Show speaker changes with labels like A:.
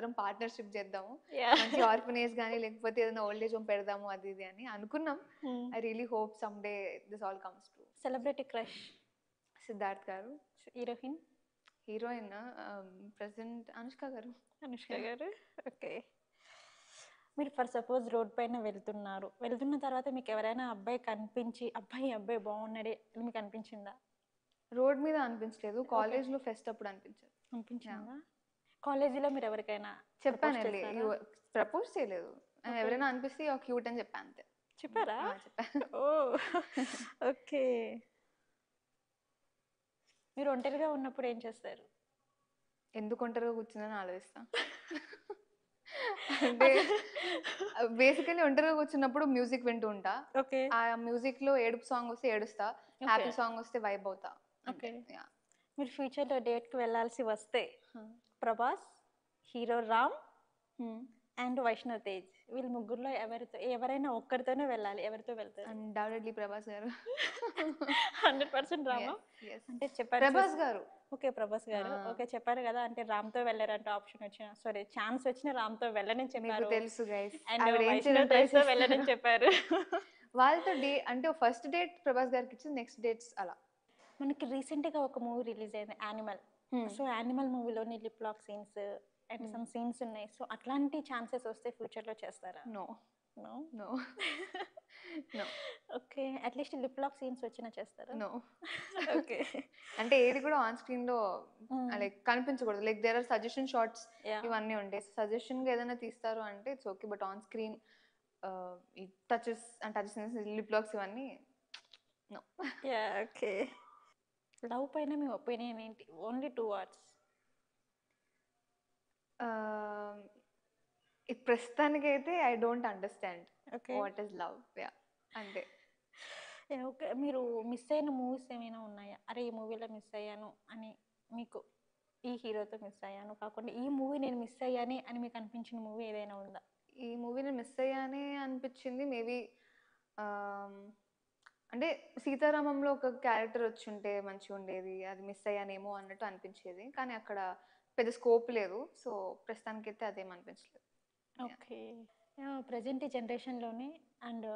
A: అందరం పార్ట్నర్షిప్ చేద్దాము,
B: యాహ్!
A: మంచి ఆర్ఫనేజ్ కానీ లేకపోతే ఏదైనా ఓల్డ్ ఏజ్ హోమ్ పెడదాము అది ఇది అని అనుకున్నాం. I really hope some day this all comes true.
B: Celebrity crush
A: Siddharth garu.
B: Heroine
A: heroine present Anushka గారు.
B: అనుష్క గారు. ఓకే. మీరు ఫర్ సపోజ్ రోడ్ పైన వెళ్తున్నారు, వెళ్తున్న తర్వాత మీకు ఎవరైనా అబ్బాయి కనిపించి అబ్బాయి బాగున్నాడే అని మీకు అనిపించిందా?
A: రోడ్ మీద అనిపించలేదు, కాలేజ్లో ఫెస్ట్ అప్పుడు అనిపించదు.
B: అనిపించిందా? కాలేజీలో మీరు ఎవరికైనా
A: చెప్పాను
B: ప్రపోజ్
A: వెళ్ళి,
B: చేశారా?
A: ప్రపోజ్ చేయలేదు, ఎవరైనా అనిపిస్తే క్యూట్ అని చెప్పాను అంతే.
B: చెప్పారా?
A: చెప్పాను.
B: ఓ ఓకే. మీరు ఒంటరిగా ఉన్నప్పుడు ఏం చేస్తారు?
A: ఎందుకు ఒంటరిగా కూర్చుందని ఆలోచిస్తా. అంటే బేసికలీ ఒంటరిగా కూర్చున్నప్పుడు మ్యూజిక్ వింటూ ఉంటా.
B: ఓకే.
A: ఆ మ్యూజిక్ లో ఏడుపు సాంగ్ వస్తే ఏడుస్తా, హ్యాపీ సాంగ్ వస్తే వైబ్ అవుతా.
B: ఓకే. మీరు ఫ్యూచర్లో డేట్కి వెళ్ళాల్సి వస్తే ప్రభాస్, హీరో రామ్ అండ్ వైష్ణవ్ తేజ్ వీళ్ళు ముగ్గురులో ఎవరైనా ఒక్కరితోనే వెళ్ళాలి, ఎవరితో వెళ్తారు?
A: అన్డౌటెడ్లీ ప్రభాస్ గారు.
B: 100% రామా? అంటే చెప్పారు
A: ప్రభాస్ గారు.
B: ఓకే, ప్రభాస్ గారు. ఓకే, చెప్పారు కదా, అంటే రామ్తో వెళ్ళారంటే ఆప్షన్ వచ్చిన సారీ ఛాన్స్ వచ్చిన రామ్తో వెళ్ళనని
A: మీకు
B: చెప్పారు.
A: తెలుసు గైస్,
B: అండ్
A: ఆవిడ ఏం
B: వైష్ణవ్
A: చేయడం ట్రై
B: తేజ్తో వెళ్ళనని చెప్పారు.
A: వాళ్ళతో అంటే ఫస్ట్ డేట్ ప్రభాస్ గారికి ఇచ్చింది, నెక్స్ట్ డేట్స్ అలా.
B: మనకి రీసెంట్గా ఒక మూవీ రిలీజ్ అయింది యానిమల్. సో యానిమల్ మూవీలోని lip lock scenes and some scenes ఉన్నాయి. సో అట్లాంటి ఛాన్సెస్ వస్తే ఫ్యూచర్లో చేస్తారా?
A: No
B: no
A: no no.
B: Okay, at least lip lock scenes వచ్చినా చేస్తారా?
A: నో.
B: ఓకే.
A: అంటే ఏది కూడా ఆన్ స్క్రీన్ లో లైక్ కనిపించకూడదు. Like there are suggestion shots ఇవన్నీ ఉంటాయి. సజెషన్ గా ఏదైనా తీస్తారు అంటే it's okay, but on screen ఈ టచెస్ లిప్ లాక్స్ ఇవన్నీ నో.
B: Yeah okay. లవ్ పైన మీ ఒపీనియన్ ఏంటి? Only 2 words.
A: ప్రస్తుతానికి అయితే I don't understand
B: okay.
A: What is love. Yeah అంతే.
B: ఓకే, మీరు మిస్ అయిన మూవీస్ ఏమైనా ఉన్నాయా? అరే ఈ మూవీలో మిస్ అయ్యాను అని మీకు, ఈ హీరోతో మిస్ అయ్యాను కాకుండా ఈ మూవీ నేను మిస్ అయ్యానే అని మీకు అనిపించిన మూవీ ఏదైనా ఉందా?
A: ఈ మూవీని మిస్ అయ్యానే అనిపించింది మేబీ, అంటే సీతారామంలో ఒక క్యారెక్టర్ వచ్చి ఉంటే మంచిగా ఉండేది, అది మిస్ అయ్యానేమో అన్నట్టు అనిపించేది. కానీ అక్కడ పెద్ద స్కోప్ లేదు, సో ప్రస్తుతానికైతే అదేం అనిపించలేదు.
B: ఓకే. ప్రజెంట్ ఈ జనరేషన్లోనే అండ్